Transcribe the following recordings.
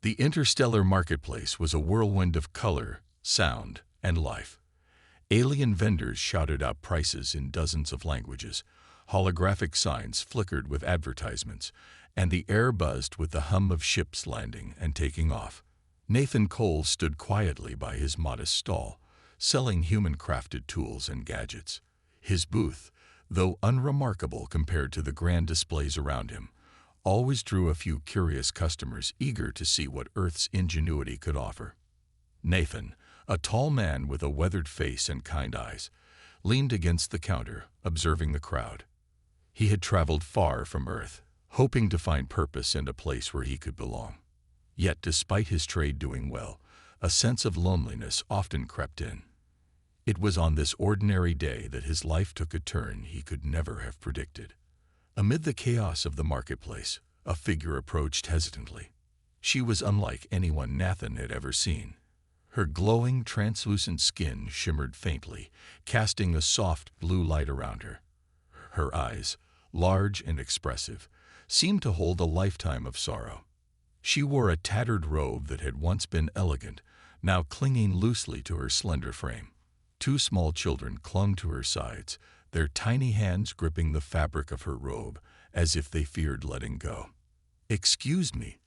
The interstellar marketplace was a whirlwind of color, sound, and life. Alien vendors shouted out prices in dozens of languages, holographic signs flickered with advertisements, and the air buzzed with the hum of ships landing and taking off. Nathan Cole stood quietly by his modest stall, selling human-crafted tools and gadgets. His booth, though unremarkable compared to the grand displays around him, always drew a few curious customers eager to see what Earth's ingenuity could offer. Nathan, a tall man with a weathered face and kind eyes, leaned against the counter, observing the crowd. He had traveled far from Earth, hoping to find purpose and a place where he could belong. Yet, despite his trade doing well, a sense of loneliness often crept in. It was on this ordinary day that his life took a turn he could never have predicted. Amid the chaos of the marketplace, a figure approached hesitantly. She was unlike anyone Nathan had ever seen. Her glowing, translucent skin shimmered faintly, casting a soft blue light around her. Her eyes, large and expressive, seemed to hold a lifetime of sorrow. She wore a tattered robe that had once been elegant, now clinging loosely to her slender frame. Two small children clung to her sides, their tiny hands gripping the fabric of her robe, as if they feared letting go. "Excuse me,"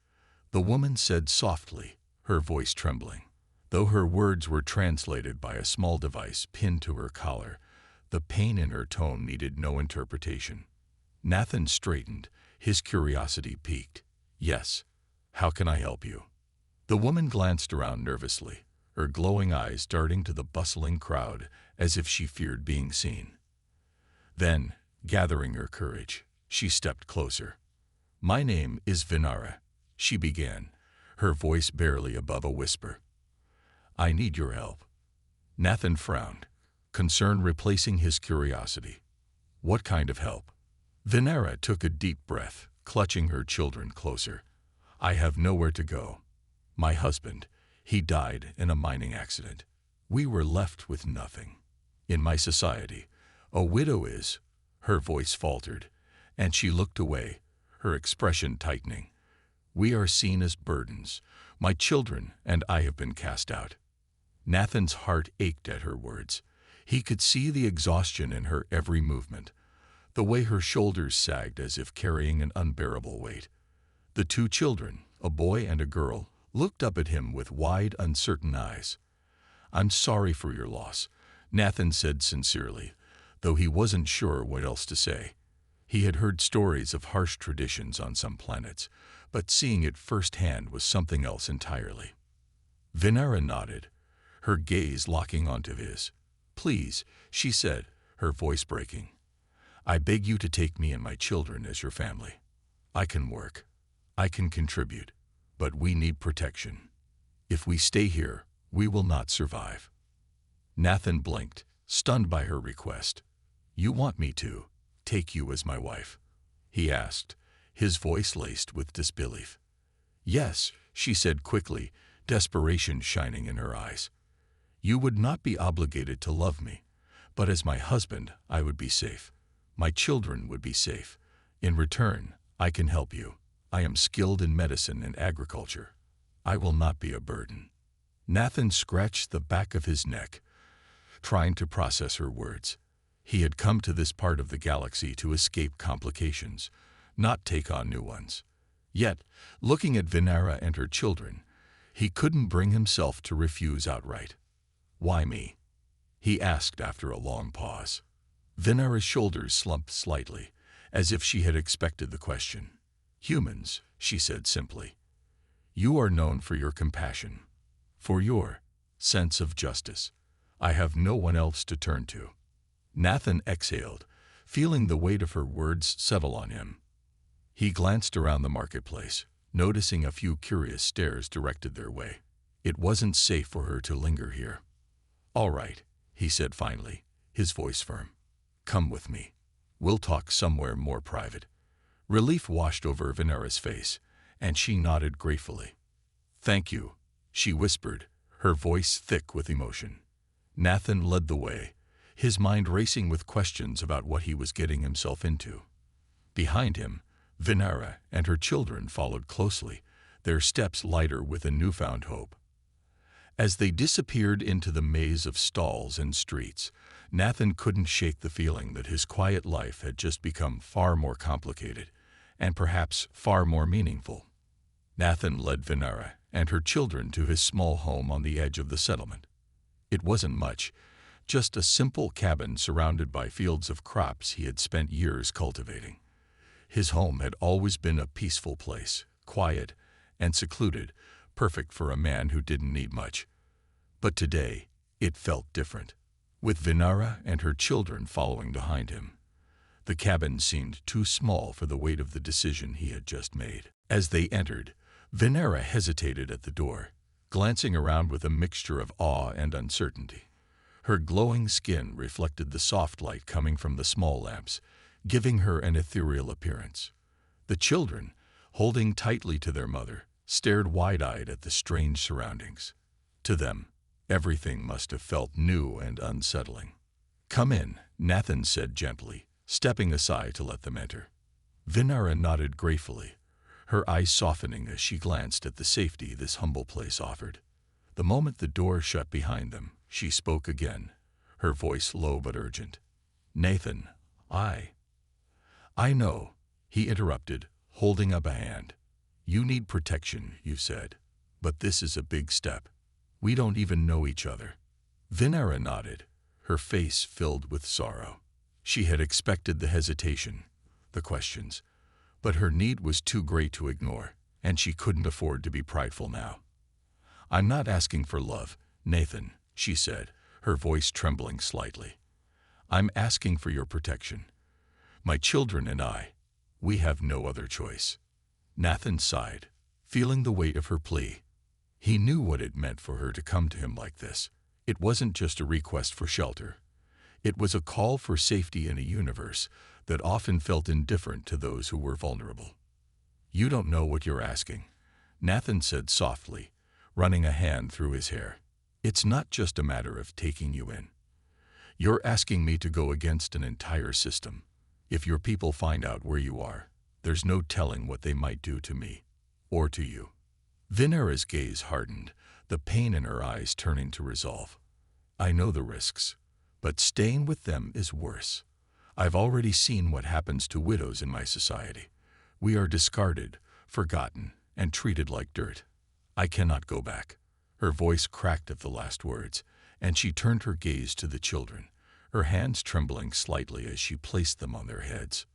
the woman said softly, her voice trembling. Though her words were translated by a small device pinned to her collar, the pain in her tone needed no interpretation. Nathan straightened, his curiosity piqued. "Yes, how can I help you?" The woman glanced around nervously, her glowing eyes darting to the bustling crowd as if she feared being seen. Then, gathering her courage, she stepped closer. "My name is Vinara," she began, her voice barely above a whisper. "I need your help." Nathan frowned, concern replacing his curiosity. "What kind of help?" Vinara took a deep breath, clutching her children closer. "I have nowhere to go. My husband, he died in a mining accident. We were left with nothing. In my society, a widow is—" Her voice faltered, and she looked away, her expression tightening. "We are seen as burdens. My children and I have been cast out." Nathan's heart ached at her words. He could see the exhaustion in her every movement, the way her shoulders sagged as if carrying an unbearable weight. The two children, a boy and a girl, looked up at him with wide, uncertain eyes. "I'm sorry for your loss," Nathan said sincerely, though he wasn't sure what else to say. He had heard stories of harsh traditions on some planets, but seeing it firsthand was something else entirely. Vinara nodded, her gaze locking onto his. "Please," she said, her voice breaking. "I beg you to take me and my children as your family. I can work. I can contribute. But we need protection. If we stay here, we will not survive." Nathan blinked, stunned by her request. "You want me to take you as my wife?" he asked, his voice laced with disbelief. "Yes," she said quickly, desperation shining in her eyes. "You would not be obligated to love me, but as my husband, I would be safe. My children would be safe. In return, I can help you. I am skilled in medicine and agriculture. I will not be a burden." Nathan scratched the back of his neck, trying to process her words. He had come to this part of the galaxy to escape complications, not take on new ones. Yet, looking at Vinara and her children, he couldn't bring himself to refuse outright. "Why me?" he asked after a long pause. Vinara's shoulders slumped slightly, as if she had expected the question. "Humans," she said simply. "You are known for your compassion, for your sense of justice. I have no one else to turn to." Nathan exhaled, feeling the weight of her words settle on him. He glanced around the marketplace, noticing a few curious stares directed their way. It wasn't safe for her to linger here. "All right," he said finally, his voice firm. "Come with me. We'll talk somewhere more private." Relief washed over Vinara's face, and she nodded gratefully. "Thank you," she whispered, her voice thick with emotion. Nathan led the way, his mind racing with questions about what he was getting himself into. Behind him, Vinara and her children followed closely, their steps lighter with a newfound hope. As they disappeared into the maze of stalls and streets, Nathan couldn't shake the feeling that his quiet life had just become far more complicated and perhaps far more meaningful. Nathan led Venera and her children to his small home on the edge of the settlement. It wasn't much, just a simple cabin surrounded by fields of crops he had spent years cultivating. His home had always been a peaceful place, quiet and secluded, perfect for a man who didn't need much. But today, it felt different, with Venera and her children following behind him. The cabin seemed too small for the weight of the decision he had just made. As they entered, Venera hesitated at the door, glancing around with a mixture of awe and uncertainty. Her glowing skin reflected the soft light coming from the small lamps, giving her an ethereal appearance. The children, holding tightly to their mother, stared wide-eyed at the strange surroundings. To them, everything must have felt new and unsettling. "Come in," Nathan said gently, stepping aside to let them enter. Venera nodded gratefully, her eyes softening as she glanced at the safety this humble place offered. The moment the door shut behind them, she spoke again, her voice low but urgent. "Nathan, I know," he interrupted, holding up a hand. "You need protection, you said, but this is a big step. We don't even know each other." Venera nodded, her face filled with sorrow. She had expected the hesitation, the questions, but her need was too great to ignore, and she couldn't afford to be prideful now. "I'm not asking for love, Nathan," she said, her voice trembling slightly. "I'm asking for your protection. My children and we have no other choice." Nathan sighed, feeling the weight of her plea. He knew what it meant for her to come to him like this. It wasn't just a request for shelter. It was a call for safety in a universe that often felt indifferent to those who were vulnerable. "You don't know what you're asking," Nathan said softly, running a hand through his hair. "It's not just a matter of taking you in. You're asking me to go against an entire system. If your people find out where you are, there's no telling what they might do to me, or to you." Venera's gaze hardened, the pain in her eyes turning to resolve. "I know the risks, but staying with them is worse. I've already seen what happens to widows in my society. We are discarded, forgotten, and treated like dirt. I cannot go back." Her voice cracked at the last words, and she turned her gaze to the children, her hands trembling slightly as she placed them on their heads.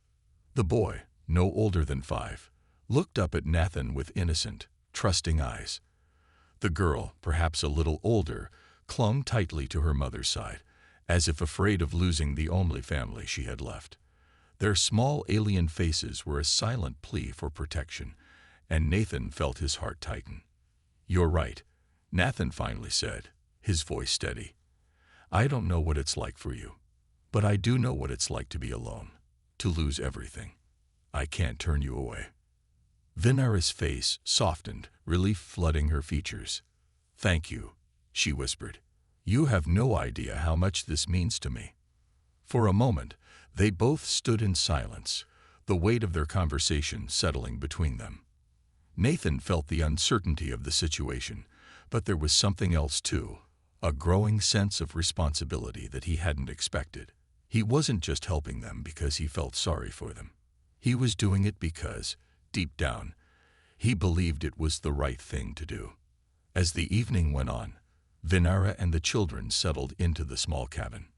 The boy, no older than 5, looked up at Nathan with innocent, trusting eyes. The girl, perhaps a little older, clung tightly to her mother's side, as if afraid of losing the only family she had left. Their small alien faces were a silent plea for protection, and Nathan felt his heart tighten. "You're right," Nathan finally said, his voice steady. "I don't know what it's like for you, but I do know what it's like to be alone, to lose everything. I can't turn you away." Venera's face softened, relief flooding her features. "Thank you," she whispered. "You have no idea how much this means to me." For a moment, they both stood in silence, the weight of their conversation settling between them. Nathan felt the uncertainty of the situation, but there was something else too, a growing sense of responsibility that he hadn't expected. He wasn't just helping them because he felt sorry for them. He was doing it because, deep down, he believed it was the right thing to do. As the evening went on, Venera and the children settled into the small cabin.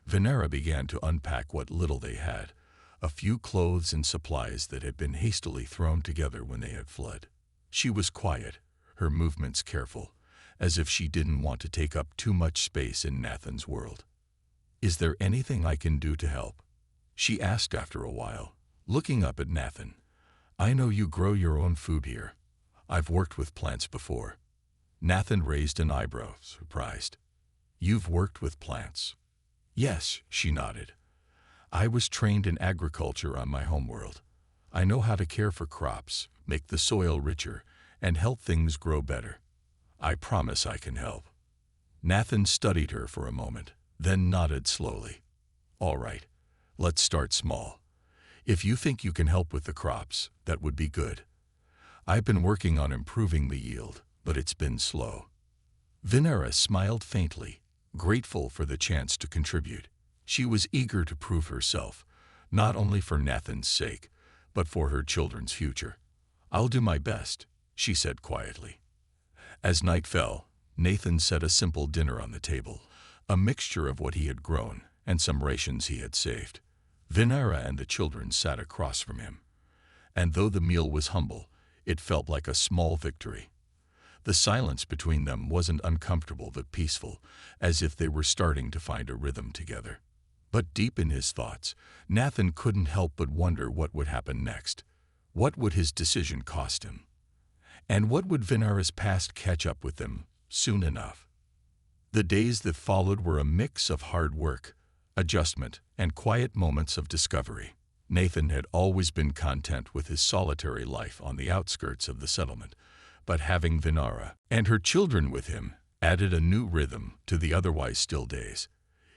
Venera began to unpack what little they had, a few clothes and supplies that had been hastily thrown together when they had fled. She was quiet, her movements careful, as if she didn't want to take up too much space in Nathan's world. "Is there anything I can do to help?" she asked after a while, looking up at Nathan. "I know you grow your own food here. I've worked with plants before." Nathan raised an eyebrow, surprised. "You've worked with plants?" "Yes," she nodded. "I was trained in agriculture on my homeworld. I know how to care for crops, make the soil richer, and help things grow better. I promise I can help." Nathan studied her for a moment, then nodded slowly. "All right, let's start small. If you think you can help with the crops, that would be good. I've been working on improving the yield, but it's been slow. Venera smiled faintly, grateful for the chance to contribute. She was eager to prove herself, not only for Nathan's sake, but for her children's future. "I'll do my best," she said quietly. As night fell, Nathan set a simple dinner on the table, a mixture of what he had grown and some rations he had saved. Venera and the children sat across from him, and though the meal was humble, it felt like a small victory. The silence between them wasn't uncomfortable but peaceful, as if they were starting to find a rhythm together. But deep in his thoughts, Nathan couldn't help but wonder what would happen next. What would his decision cost him? And what would Venera's past catch up with them soon enough? The days that followed were a mix of hard work, adjustment, and quiet moments of discovery. Nathan had always been content with his solitary life on the outskirts of the settlement, but having Venera and her children with him added a new rhythm to the otherwise still days.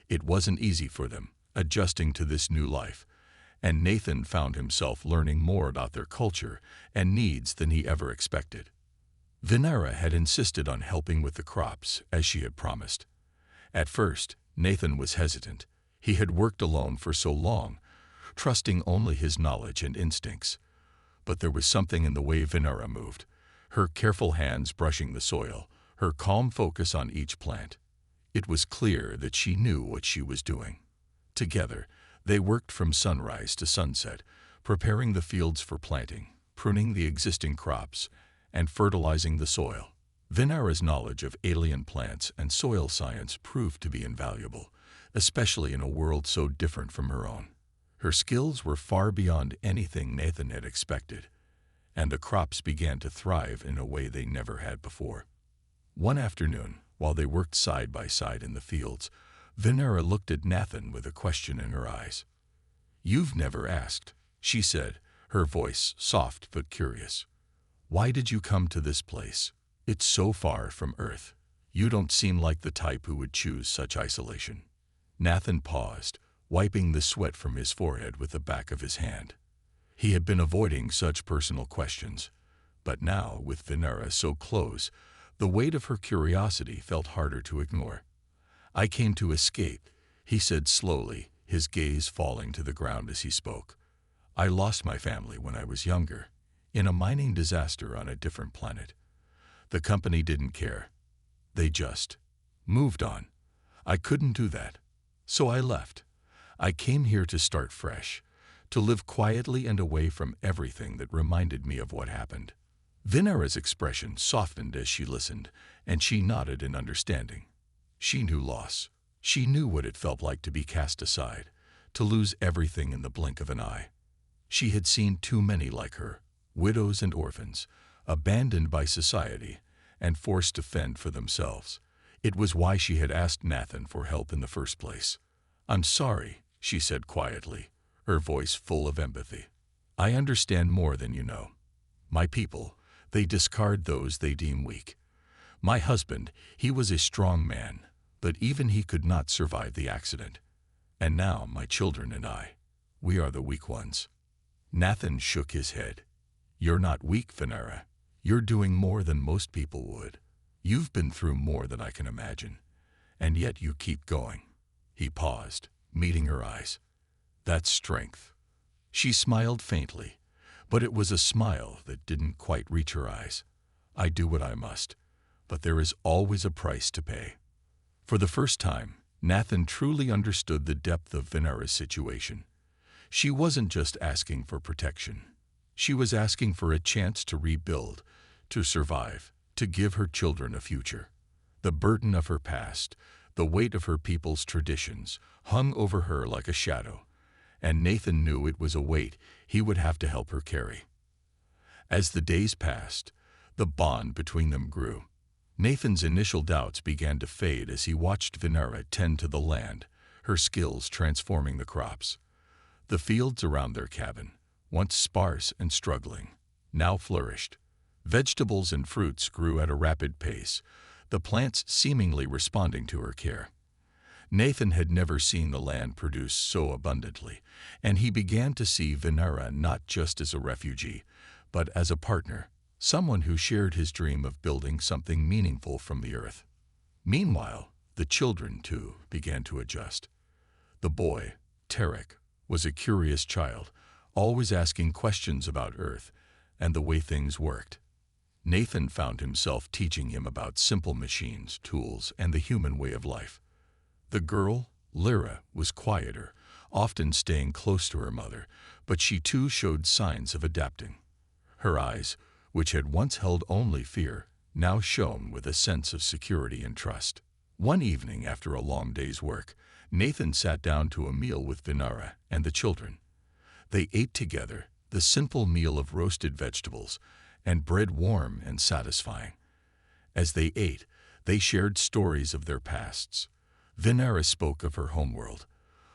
It wasn't easy for them, adjusting to this new life, and Nathan found himself learning more about their culture and needs than he ever expected. Venera had insisted on helping with the crops, as she had promised. At first, Nathan was hesitant. He had worked alone for so long, trusting only his knowledge and instincts. But there was something in the way Venera moved, her careful hands brushing the soil, her calm focus on each plant. It was clear that she knew what she was doing. Together, they worked from sunrise to sunset, preparing the fields for planting, pruning the existing crops, and fertilizing the soil. Venera's knowledge of alien plants and soil science proved to be invaluable, especially in a world so different from her own. Her skills were far beyond anything Nathan had expected, and the crops began to thrive in a way they never had before. One afternoon, while they worked side by side in the fields, Venera looked at Nathan with a question in her eyes. "You've never asked," she said, her voice soft but curious. "Why did you come to this place? It's so far from Earth. You don't seem like the type who would choose such isolation." Nathan paused, wiping the sweat from his forehead with the back of his hand. He had been avoiding such personal questions, but now, with Venera so close, the weight of her curiosity felt harder to ignore. "I came to escape," he said slowly, his gaze falling to the ground as he spoke. "I lost my family when I was younger, in a mining disaster on a different planet. The company didn't care. They just moved on. I couldn't do that. So I left. I came here to start fresh, to live quietly and away from everything that reminded me of what happened." Venera's expression softened as she listened, and she nodded in understanding. She knew loss. She knew what it felt like to be cast aside, to lose everything in the blink of an eye. She had seen too many like her, widows and orphans, abandoned by society and forced to fend for themselves. It was why she had asked Nathan for help in the first place. "I'm sorry," she said quietly, her voice full of empathy. "I understand more than you know. My people, they discard those they deem weak. My husband, he was a strong man, but even he could not survive the accident. And now my children and I, we are the weak ones." Nathan shook his head. "You're not weak, Venera. You're doing more than most people would. You've been through more than I can imagine, and yet you keep going." He paused, meeting her eyes. "That's strength." She smiled faintly, but it was a smile that didn't quite reach her eyes. "I do what I must, but there is always a price to pay." For the first time, Nathan truly understood the depth of Venera's situation. She wasn't just asking for protection. She was asking for a chance to rebuild, to survive, to give her children a future. The burden of her past, the weight of her people's traditions, hung over her like a shadow, and Nathan knew it was a weight he would have to help her carry. As the days passed, the bond between them grew. Nathan's initial doubts began to fade as he watched Venera tend to the land, her skills transforming the crops. The fields around their cabin, once sparse and struggling, now flourished. Vegetables and fruits grew at a rapid pace, the plants seemingly responding to her care. Nathan had never seen the land produce so abundantly, and he began to see Venera not just as a refugee, but as a partner, someone who shared his dream of building something meaningful from the earth. Meanwhile, the children, too, began to adjust. The boy, Tarek, was a curious child, always asking questions about Earth and the way things worked. Nathan found himself teaching him about simple machines, tools, and the human way of life. The girl, Lyra, was quieter, often staying close to her mother, but she too showed signs of adapting. Her eyes, which had once held only fear, now shone with a sense of security and trust. One evening after a long day's work, Nathan sat down to a meal with Vinara and the children. They ate together, the simple meal of roasted vegetables and bread warm and satisfying. As they ate, they shared stories of their pasts. Vinara spoke of her homeworld,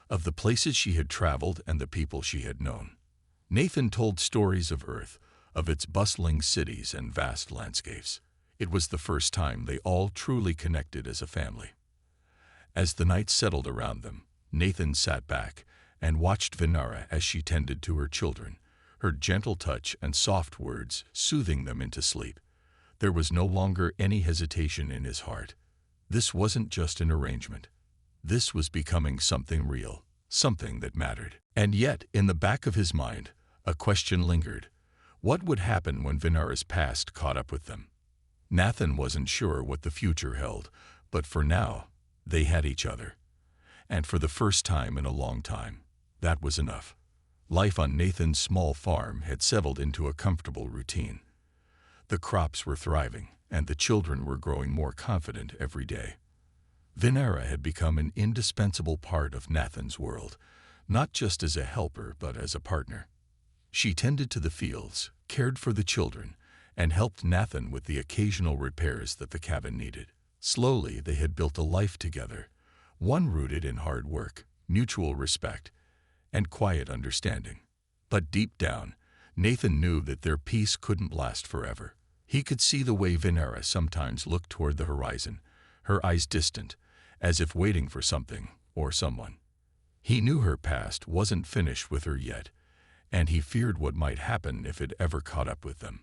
of the places she had traveled and the people she had known. Nathan told stories of Earth, of its bustling cities and vast landscapes. It was the first time they all truly connected as a family. As the night settled around them, Nathan sat back and watched Vinara as she tended to her children, her gentle touch and soft words soothing them into sleep. There was no longer any hesitation in his heart. This wasn't just an arrangement. This was becoming something real, something that mattered. And yet, in the back of his mind, a question lingered. What would happen when Vinara's past caught up with them? Nathan wasn't sure what the future held, but for now, they had each other. And for the first time in a long time, that was enough. Life on Nathan's small farm had settled into a comfortable routine. The crops were thriving, and the children were growing more confident every day. Vinara had become an indispensable part of Nathan's world, not just as a helper but as a partner. She tended to the fields, cared for the children, and helped Nathan with the occasional repairs that the cabin needed. Slowly, they had built a life together, one rooted in hard work, mutual respect, and quiet understanding. But deep down, Nathan knew that their peace couldn't last forever. He could see the way Vinara sometimes looked toward the horizon, her eyes distant, as if waiting for something or someone. He knew her past wasn't finished with her yet, and he feared what might happen if it ever caught up with them.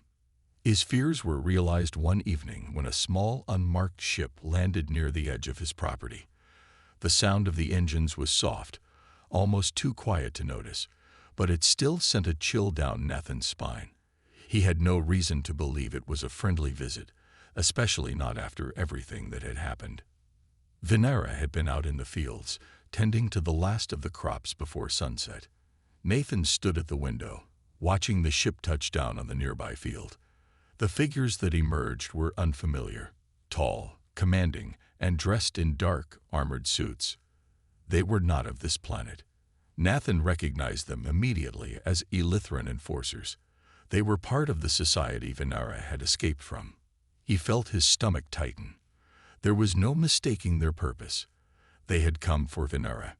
His fears were realized one evening when a small, unmarked ship landed near the edge of his property. The sound of the engines was soft, almost too quiet to notice, but it still sent a chill down Nathan's spine. He had no reason to believe it was a friendly visit, especially not after everything that had happened. Vinara had been out in the fields, tending to the last of the crops before sunset. Nathan stood at the window, watching the ship touch down on the nearby field. The figures that emerged were unfamiliar, tall, commanding, and dressed in dark, armored suits. They were not of this planet. Nathan recognized them immediately as Elithran enforcers. They were part of the society Vinara had escaped from. He felt his stomach tighten. There was no mistaking their purpose. They had come for Vinara.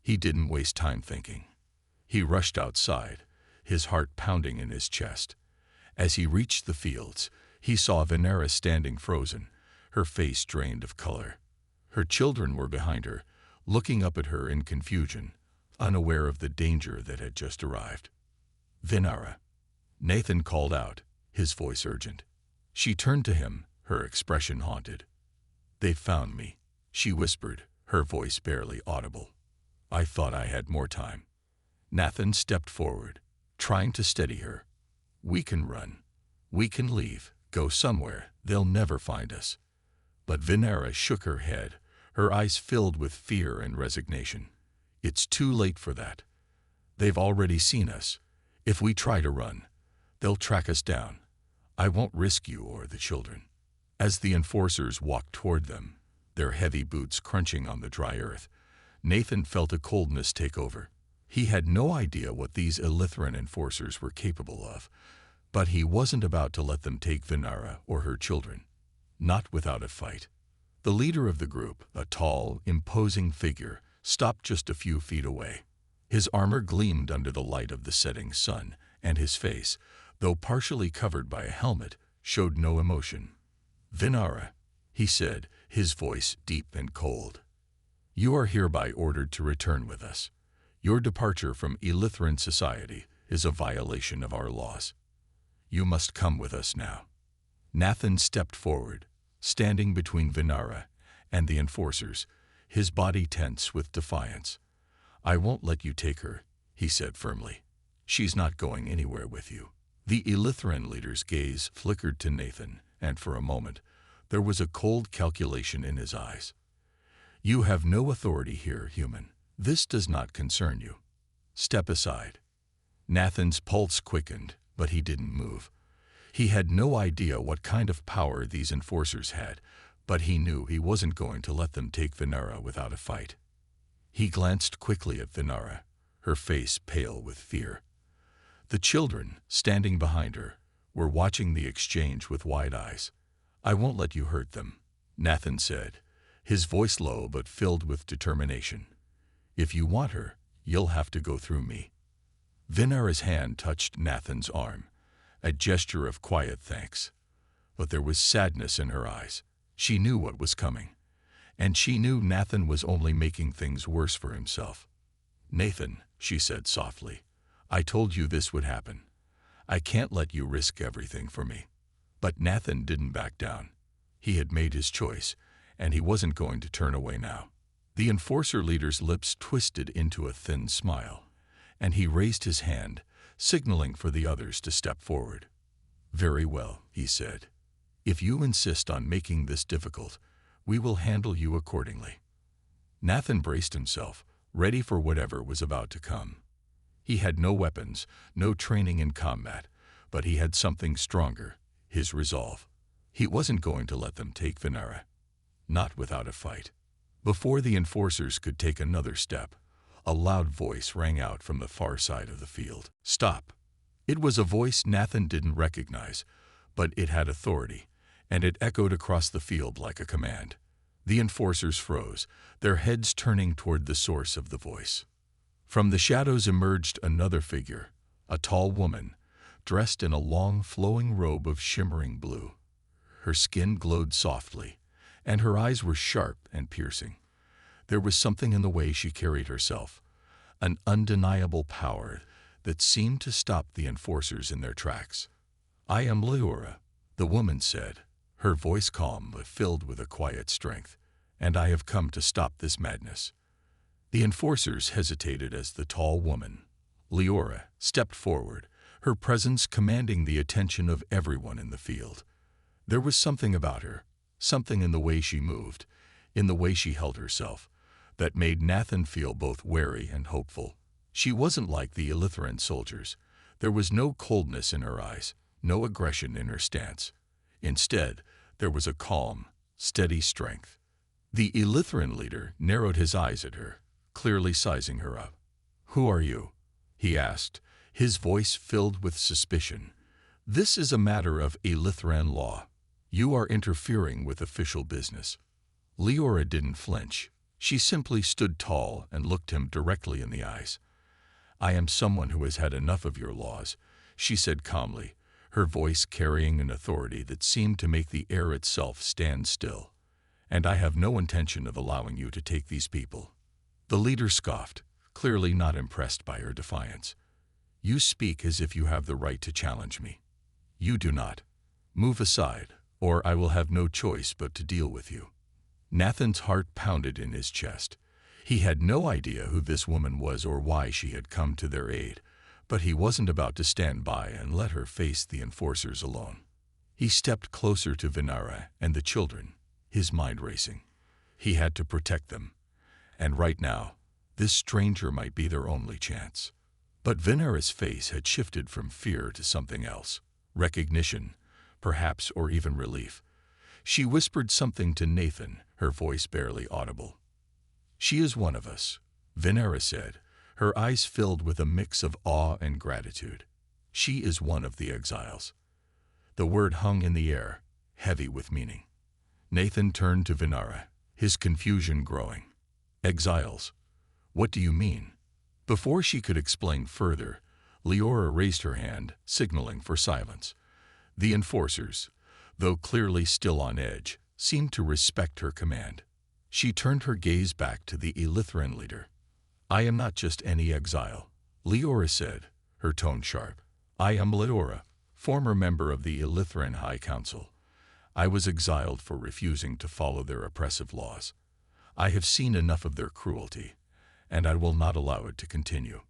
He didn't waste time thinking. He rushed outside, his heart pounding in his chest. As he reached the fields, he saw Vinara standing frozen, her face drained of color. Her children were behind her, looking up at her in confusion, unaware of the danger that had just arrived. "Vinara," Nathan called out, his voice urgent. She turned to him, her expression haunted. "They've found me," she whispered, her voice barely audible. "I thought I had more time." Nathan stepped forward, trying to steady her. "We can run. We can leave, go somewhere. They'll never find us." But Vinara shook her head, her eyes filled with fear and resignation. "It's too late for that. They've already seen us. If we try to run, they'll track us down. I won't risk you or the children." As the enforcers walked toward them, their heavy boots crunching on the dry earth, Nathan felt a coldness take over. He had no idea what these Elithran enforcers were capable of, but he wasn't about to let them take Vinara or her children. Not without a fight. The leader of the group, a tall, imposing figure, stopped just a few feet away. His armor gleamed under the light of the setting sun, and his face, though partially covered by a helmet, showed no emotion. "Vinara," he said, his voice deep and cold. "You are hereby ordered to return with us. Your departure from Elithran society is a violation of our laws. You must come with us now." Nathan stepped forward, standing between Venara and the enforcers, his body tense with defiance. "I won't let you take her," he said firmly. "She's not going anywhere with you." The Illithran leader's gaze flickered to Nathan, and for a moment, there was a cold calculation in his eyes. "You have no authority here, human. This does not concern you. Step aside." Nathan's pulse quickened, but he didn't move. He had no idea what kind of power these enforcers had, but he knew he wasn't going to let them take Venara without a fight. He glanced quickly at Venara, her face pale with fear. The children, standing behind her, were watching the exchange with wide eyes. "I won't let you hurt them," Nathan said, his voice low but filled with determination. "If you want her, you'll have to go through me." Venara's hand touched Nathan's arm, a gesture of quiet thanks. But there was sadness in her eyes. She knew what was coming, and she knew Nathan was only making things worse for himself. "Nathan," she said softly, "I told you this would happen. I can't let you risk everything for me." But Nathan didn't back down. He had made his choice, and he wasn't going to turn away now. The enforcer leader's lips twisted into a thin smile, and he raised his hand, signaling for the others to step forward. "Very well," he said. "If you insist on making this difficult, we will handle you accordingly." Nathan braced himself, ready for whatever was about to come. He had no weapons, no training in combat, but he had something stronger, his resolve. He wasn't going to let them take Venara. Not without a fight. Before the enforcers could take another step, a loud voice rang out from the far side of the field. "Stop!" It was a voice Nathan didn't recognize, but it had authority, and it echoed across the field like a command. The enforcers froze, their heads turning toward the source of the voice. From the shadows emerged another figure, a tall woman, dressed in a long, flowing robe of shimmering blue. Her skin glowed softly, and her eyes were sharp and piercing. There was something in the way she carried herself, an undeniable power that seemed to stop the enforcers in their tracks. "I am Leora," the woman said, her voice calm but filled with a quiet strength, "and I have come to stop this madness." The enforcers hesitated as the tall woman, Leora, stepped forward, her presence commanding the attention of everyone in the field. There was something about her, something in the way she moved, in the way she held herself, that made Nathan feel both wary and hopeful. She wasn't like the Illithran soldiers. There was no coldness in her eyes, no aggression in her stance. Instead, there was a calm, steady strength. The Illithran leader narrowed his eyes at her, clearly sizing her up. "Who are you?" he asked, his voice filled with suspicion. "This is a matter of Illithran law. You are interfering with official business." Leora didn't flinch. She simply stood tall and looked him directly in the eyes. "I am someone who has had enough of your laws," she said calmly, her voice carrying an authority that seemed to make the air itself stand still. "And I have no intention of allowing you to take these people." The leader scoffed, clearly not impressed by her defiance. "You speak as if you have the right to challenge me. You do not. Move aside, or I will have no choice but to deal with you." Nathan's heart pounded in his chest. He had no idea who this woman was or why she had come to their aid, but he wasn't about to stand by and let her face the enforcers alone. He stepped closer to Venara and the children, his mind racing. He had to protect them. And right now, this stranger might be their only chance. But Venara's face had shifted from fear to something else. Recognition, perhaps, or even relief. She whispered something to Nathan, her voice barely audible. "She is one of us," Venara said, her eyes filled with a mix of awe and gratitude. "She is one of the exiles." The word hung in the air, heavy with meaning. Nathan turned to Venara, his confusion growing. "Exiles? What do you mean?" Before she could explain further, Leora raised her hand, signaling for silence. The enforcers, though clearly still on edge, seemed to respect her command. She turned her gaze back to the Illithran leader. "I am not just any exile," Leora said, her tone sharp. "I am Leora, former member of the Illithran High Council, I was exiled for refusing to follow their oppressive laws. I have seen enough of their cruelty, and I will not allow it to continue."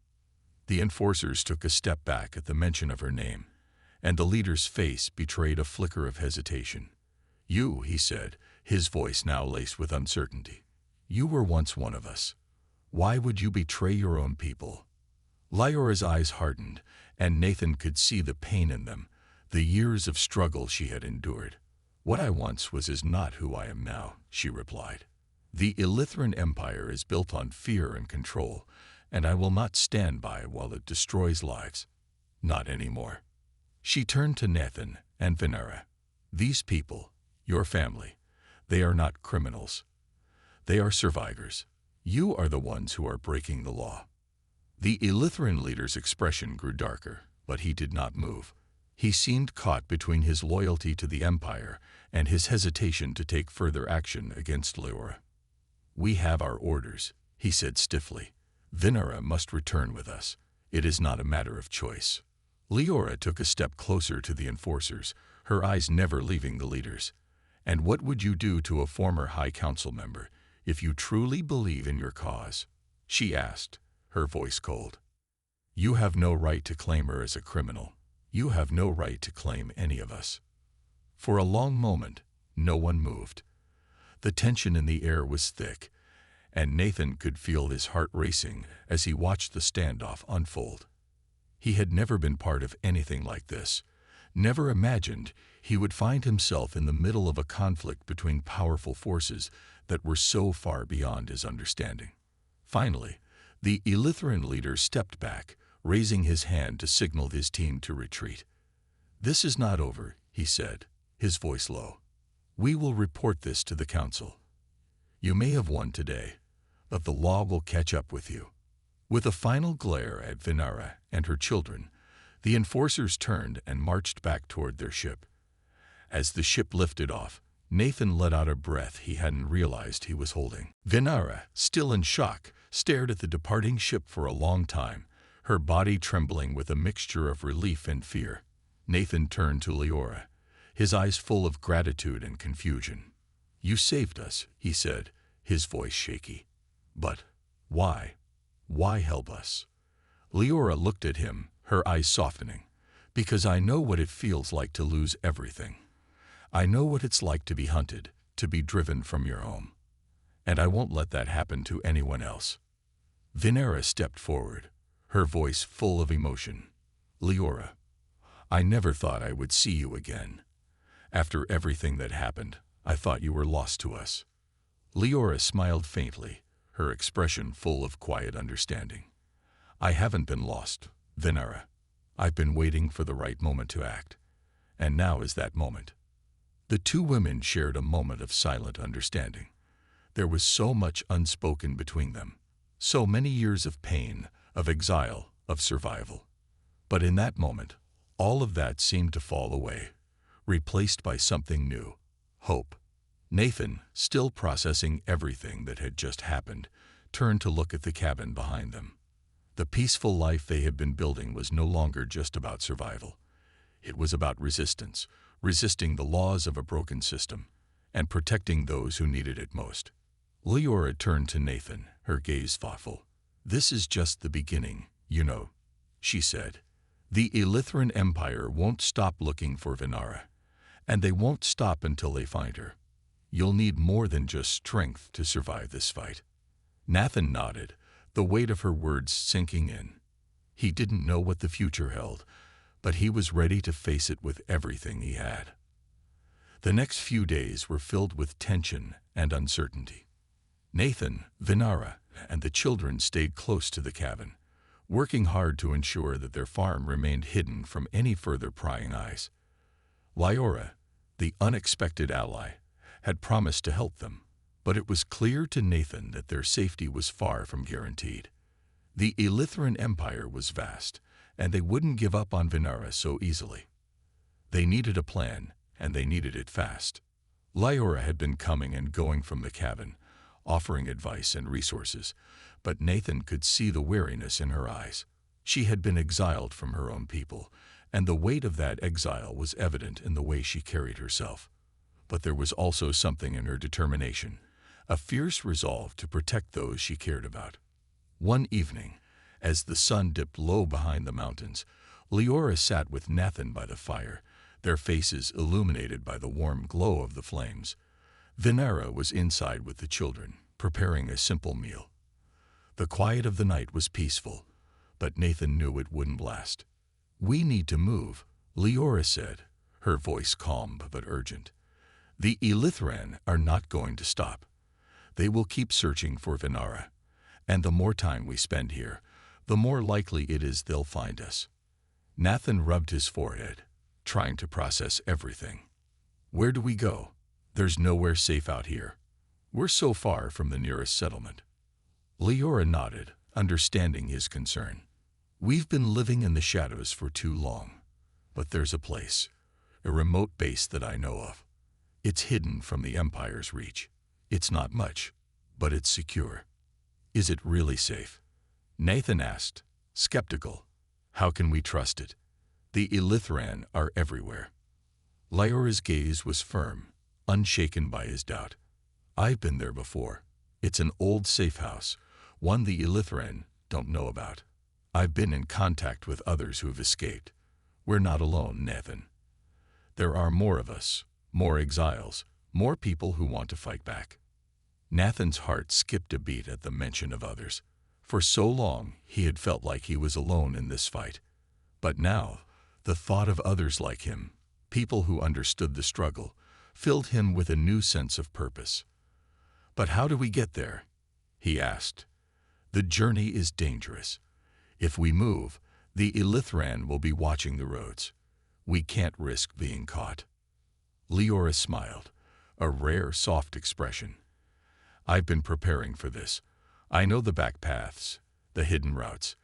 The enforcers took a step back at the mention of her name, and the leader's face betrayed a flicker of hesitation. "You," he said, his voice now laced with uncertainty. "You were once one of us. Why would you betray your own people?" Lyora's eyes hardened, and Nathan could see the pain in them, the years of struggle she had endured. "What I once was is not who I am now," she replied. "The Illithran Empire is built on fear and control, and I will not stand by while it destroys lives. Not anymore." She turned to Nathan and Venera. "These people, your family, they are not criminals. They are survivors. You are the ones who are breaking the law." The Illithran leader's expression grew darker, but he did not move. He seemed caught between his loyalty to the Empire and his hesitation to take further action against Lyora. "We have our orders," he said stiffly. "Venera must return with us. It is not a matter of choice." Lyora took a step closer to the enforcers, her eyes never leaving the leaders. "And what would you do to a former High Council member if you truly believe in your cause?" she asked, her voice cold. "You have no right to claim her as a criminal. You have no right to claim any of us." For a long moment, no one moved. The tension in the air was thick, and Nathan could feel his heart racing as he watched the standoff unfold. He had never been part of anything like this, never imagined he would find himself in the middle of a conflict between powerful forces that were so far beyond his understanding. Finally, the Illithran leader stepped back, raising his hand to signal his team to retreat. "This is not over," he said, his voice low. "We will report this to the council. You may have won today, but the law will catch up with you." With a final glare at Venera and her children, the enforcers turned and marched back toward their ship. As the ship lifted off, Nathan let out a breath he hadn't realized he was holding. Venera, still in shock, stared at the departing ship for a long time, her body trembling with a mixture of relief and fear. Nathan turned to Lyora, his eyes full of gratitude and confusion. "You saved us," he said, his voice shaky. "But why? Why help us?" Lyora looked at him, her eyes softening. "Because I know what it feels like to lose everything. I know what it's like to be hunted, to be driven from your home. And I won't let that happen to anyone else." Venera stepped forward, her voice full of emotion. "Lyora, I never thought I would see you again. After everything that happened, I thought you were lost to us." Lyora smiled faintly, her expression full of quiet understanding. "I haven't been lost, Venera. I've been waiting for the right moment to act, and now is that moment." The two women shared a moment of silent understanding. There was so much unspoken between them, so many years of pain, of exile, of survival. But in that moment, all of that seemed to fall away, replaced by something new: hope. Nathan, still processing everything that had just happened, turned to look at the cabin behind them. The peaceful life they had been building was no longer just about survival. It was about resistance, resisting the laws of a broken system, and protecting those who needed it most. Lyora turned to Nathan, her gaze thoughtful. "This is just the beginning, you know," she said. "The Illithran Empire won't stop looking for Venera, and they won't stop until they find her. You'll need more than just strength to survive this fight." Nathan nodded, the weight of her words sinking in. He didn't know what the future held, but he was ready to face it with everything he had. The next few days were filled with tension and uncertainty. Nathan, Venera, and the children stayed close to the cabin, working hard to ensure that their farm remained hidden from any further prying eyes. Lyora, the unexpected ally, had promised to help them, but it was clear to Nathan that their safety was far from guaranteed. The Illithran Empire was vast, and they wouldn't give up on Venera so easily. They needed a plan, and they needed it fast. Lyora had been coming and going from the cabin, offering advice and resources, but Nathan could see the weariness in her eyes. She had been exiled from her own people, and the weight of that exile was evident in the way she carried herself. But there was also something in her determination, a fierce resolve to protect those she cared about. One evening, as the sun dipped low behind the mountains, Leora sat with Nathan by the fire, their faces illuminated by the warm glow of the flames. Venera was inside with the children, preparing a simple meal. The quiet of the night was peaceful, but Nathan knew it wouldn't last. "We need to move," Leora said, her voice calm but urgent. "The Elithran are not going to stop. They will keep searching for Venera, and the more time we spend here, the more likely it is they'll find us." Nathan rubbed his forehead, trying to process everything. "Where do we go? There's nowhere safe out here. We're so far from the nearest settlement." Leora nodded, understanding his concern. "We've been living in the shadows for too long. But there's a place, a remote base that I know of. It's hidden from the Empire's reach. It's not much, but it's secure." "Is it really safe?" Nathan asked, skeptical. "How can we trust it? The Elithran are everywhere." Leora's gaze was firm, unshaken by his doubt. "I've been there before. It's an old safe house, one the Elithran don't know about. I've been in contact with others who have escaped. We're not alone, Nathan. There are more of us, more exiles, more people who want to fight back." Nathan's heart skipped a beat at the mention of others. For so long, he had felt like he was alone in this fight. But now, the thought of others like him, people who understood the struggle, filled him with a new sense of purpose. "But how do we get there?" he asked. "The journey is dangerous. If we move, the Elithran will be watching the roads. We can't risk being caught." Leora smiled, a rare, soft expression. "I've been preparing for this. I know the back paths, the hidden routes.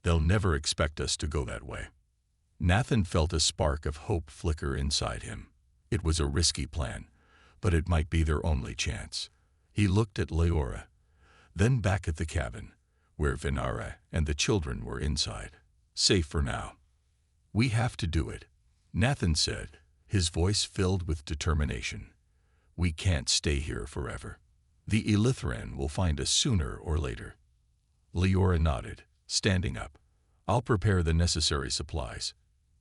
They'll never expect us to go that way." Nathan felt a spark of hope flicker inside him. It was a risky plan, but it might be their only chance. He looked at Leora, then back at the cabin, where Venera and the children were inside, safe for now. "We have to do it," Nathan said, his voice filled with determination. "We can't stay here forever. The Elithran will find us sooner or later." Leora nodded, standing up. "I'll prepare the necessary supplies.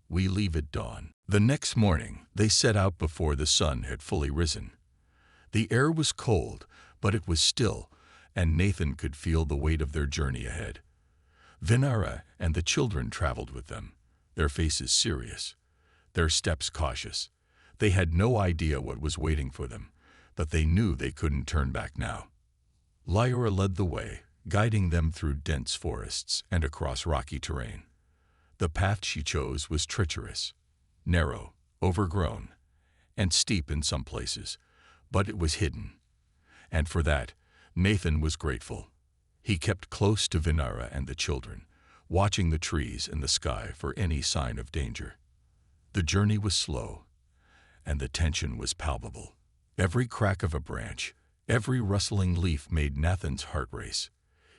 We leave at dawn." The next morning, they set out before the sun had fully risen. The air was cold, but it was still, and Nathan could feel the weight of their journey ahead. Venera and the children traveled with them, their faces serious, their steps cautious. They had no idea what was waiting for them, but they knew they couldn't turn back now. Leora led the way, guiding them through dense forests and across rocky terrain. The path she chose was treacherous, narrow, overgrown, and steep in some places, but it was hidden. And for that, Nathan was grateful. He kept close to Venera and the children, watching the trees and the sky for any sign of danger. The journey was slow, and the tension was palpable. Every crack of a branch, every rustling leaf made Nathan's heart race.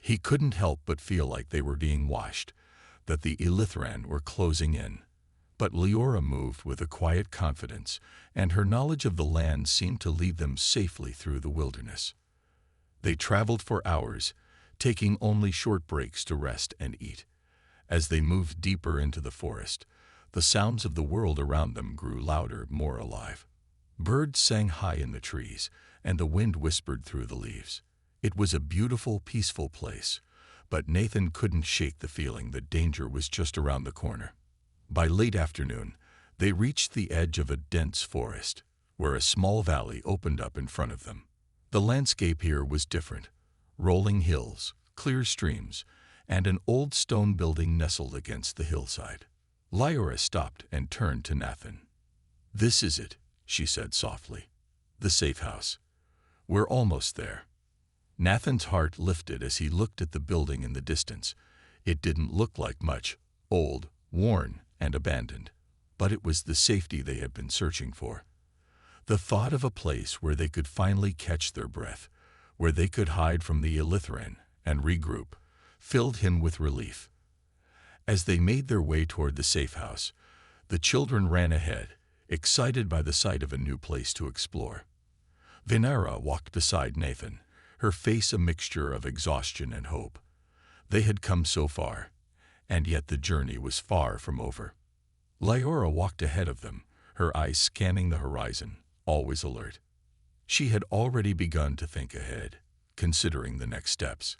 He couldn't help but feel like they were being watched, that the Elithran were closing in. But Leora moved with a quiet confidence, and her knowledge of the land seemed to lead them safely through the wilderness. They traveled for hours, taking only short breaks to rest and eat. As they moved deeper into the forest, the sounds of the world around them grew louder, more alive. Birds sang high in the trees, and the wind whispered through the leaves. It was a beautiful, peaceful place, but Nathan couldn't shake the feeling that danger was just around the corner. By late afternoon, they reached the edge of a dense forest, where a small valley opened up in front of them. The landscape here was different. Rolling hills, clear streams, and an old stone building nestled against the hillside. Leora stopped and turned to Nathan. "This is it," she said softly. "The safe house. We're almost there." Nathan's heart lifted as he looked at the building in the distance. It didn't look like much, old, worn, and abandoned, but it was the safety they had been searching for. The thought of a place where they could finally catch their breath, where they could hide from the Elithran and regroup, filled him with relief. As they made their way toward the safe house, the children ran ahead, excited by the sight of a new place to explore. Venera walked beside Nathan, her face a mixture of exhaustion and hope. They had come so far, and yet the journey was far from over. Lyora walked ahead of them, her eyes scanning the horizon, always alert. She had already begun to think ahead, considering the next steps.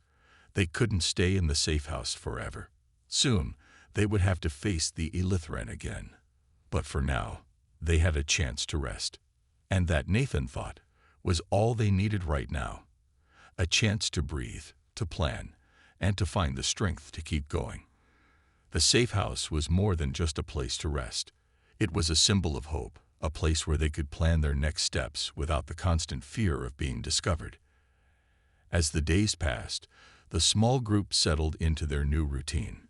They couldn't stay in the safe house forever. Soon, they would have to face the Illithran again. But for now, they had a chance to rest. And that, Nathan thought, was all they needed right now. A chance to breathe, to plan, and to find the strength to keep going. The safe house was more than just a place to rest. It was a symbol of hope, a place where they could plan their next steps without the constant fear of being discovered. As the days passed, the small group settled into their new routine.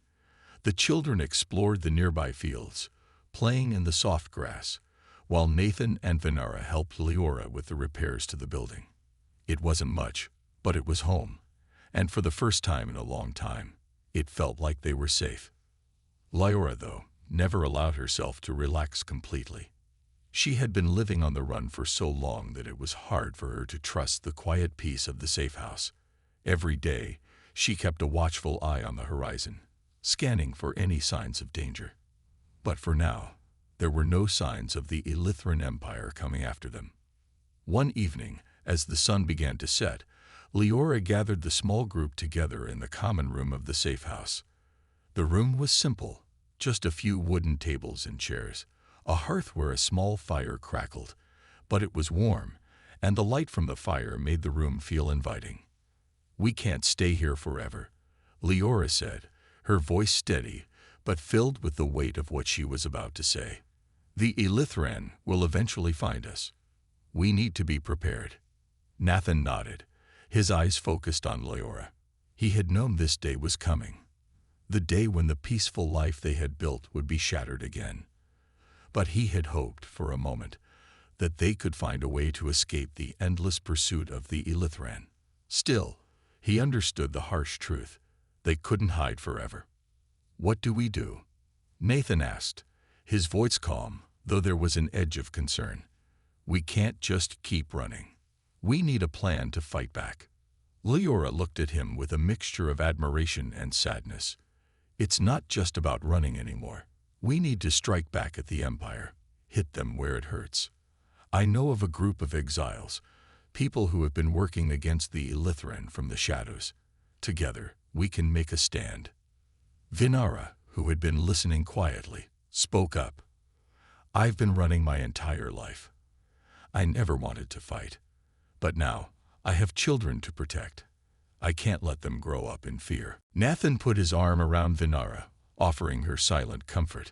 The children explored the nearby fields, playing in the soft grass, while Nathan and Venera helped Lyora with the repairs to the building. It wasn't much, but it was home, and for the first time in a long time, it felt like they were safe. Lyora, though, never allowed herself to relax completely. She had been living on the run for so long that it was hard for her to trust the quiet peace of the safe house. Every day, she kept a watchful eye on the horizon, scanning for any signs of danger. But for now, there were no signs of the Illithran Empire coming after them. One evening, as the sun began to set, Lyora gathered the small group together in the common room of the safe house. The room was simple, just a few wooden tables and chairs, a hearth where a small fire crackled, but it was warm, and the light from the fire made the room feel inviting. "We can't stay here forever," Lyora said, her voice steady, but filled with the weight of what she was about to say. "The Illithran will eventually find us. We need to be prepared." Nathan nodded, his eyes focused on Lyora. He had known this day was coming. The day when the peaceful life they had built would be shattered again. But he had hoped, for a moment, that they could find a way to escape the endless pursuit of the Illithran. Still, he understood the harsh truth. They couldn't hide forever. "What do we do?" Nathan asked, his voice calm, though there was an edge of concern. "We can't just keep running. We need a plan to fight back." Lyora looked at him with a mixture of admiration and sadness. "It's not just about running anymore. We need to strike back at the Empire, hit them where it hurts. I know of a group of exiles, people who have been working against the Illithran from the shadows. Together, we can make a stand." Venera, who had been listening quietly, spoke up. "I've been running my entire life. I never wanted to fight. But now, I have children to protect. I can't let them grow up in fear." Nathan put his arm around Venera, offering her silent comfort.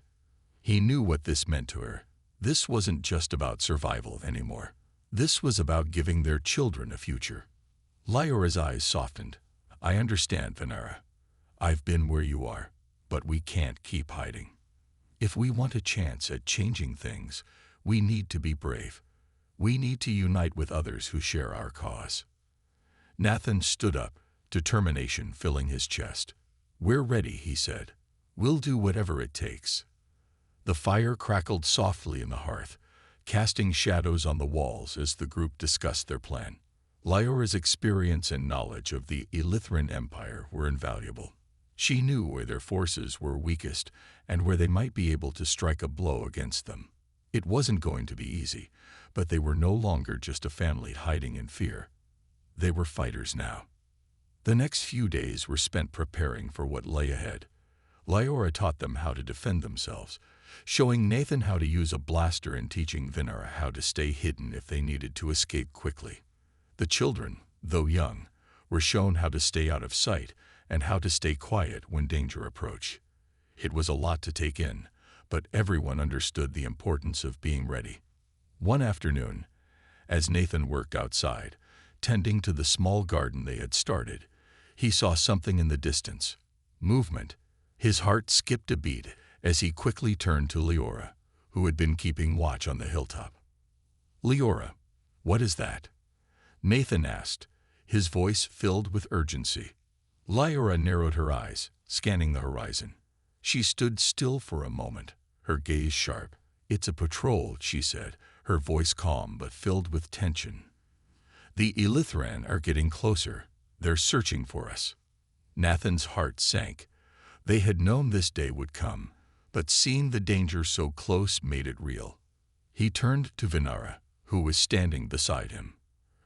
He knew what this meant to her. This wasn't just about survival anymore. This was about giving their children a future. Lyora's eyes softened. "I understand, Venera. I've been where you are, but we can't keep hiding. If we want a chance at changing things, we need to be brave. We need to unite with others who share our cause." Nathan stood up, determination filling his chest. "We're ready," he said. "We'll do whatever it takes." The fire crackled softly in the hearth, casting shadows on the walls as the group discussed their plan. Lyora's experience and knowledge of the Illithran Empire were invaluable. She knew where their forces were weakest and where they might be able to strike a blow against them. It wasn't going to be easy, but they were no longer just a family hiding in fear. They were fighters now. The next few days were spent preparing for what lay ahead. Lyora taught them how to defend themselves, showing Nathan how to use a blaster and teaching Venera how to stay hidden if they needed to escape quickly. The children, though young, were shown how to stay out of sight and how to stay quiet when danger approached. It was a lot to take in, but everyone understood the importance of being ready. One afternoon, as Nathan worked outside, tending to the small garden they had started, he saw something in the distance. Movement. His heart skipped a beat as he quickly turned to Lyora, who had been keeping watch on the hilltop. "Lyora, what is that?" Nathan asked, his voice filled with urgency. Lyora narrowed her eyes, scanning the horizon. She stood still for a moment, her gaze sharp, "It's a patrol," she said, her voice calm but filled with tension. "The Elithran are getting closer. They're searching for us." Nathan's heart sank. They had known this day would come, but seeing the danger so close made it real. He turned to Venara, who was standing beside him.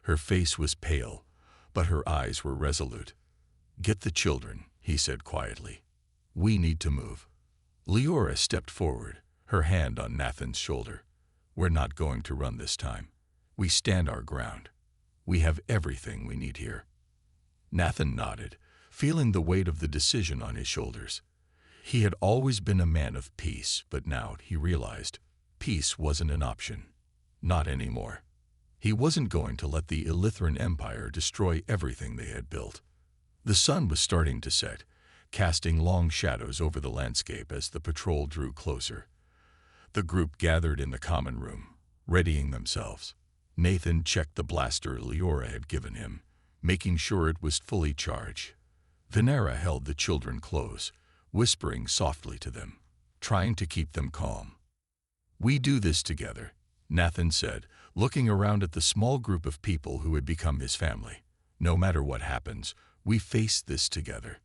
Her face was pale, but her eyes were resolute. "Get the children," he said quietly. "We need to move." Leora stepped forward, her hand on Nathan's shoulder. "We're not going to run this time. We stand our ground. We have everything we need here." Nathan nodded, feeling the weight of the decision on his shoulders. He had always been a man of peace, but now he realized peace wasn't an option. Not anymore. He wasn't going to let the Elithran Empire destroy everything they had built. The sun was starting to set, casting long shadows over the landscape as the patrol drew closer. The group gathered in the common room, readying themselves. Nathan checked the blaster Leora had given him, making sure it was fully charged. Venera held the children close, whispering softly to them, trying to keep them calm. "We do this together," Nathan said, looking around at the small group of people who had become his family. "No matter what happens, we face this together."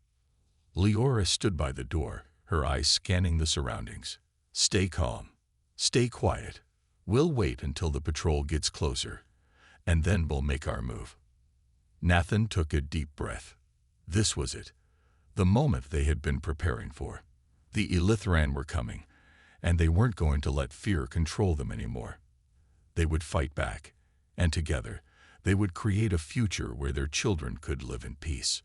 Leora stood by the door, her eyes scanning the surroundings. "Stay calm. Stay quiet. We'll wait until the patrol gets closer, and then we'll make our move." Nathan took a deep breath. This was it, the moment they had been preparing for. The Elithran were coming, and they weren't going to let fear control them anymore. They would fight back, and together, they would create a future where their children could live in peace.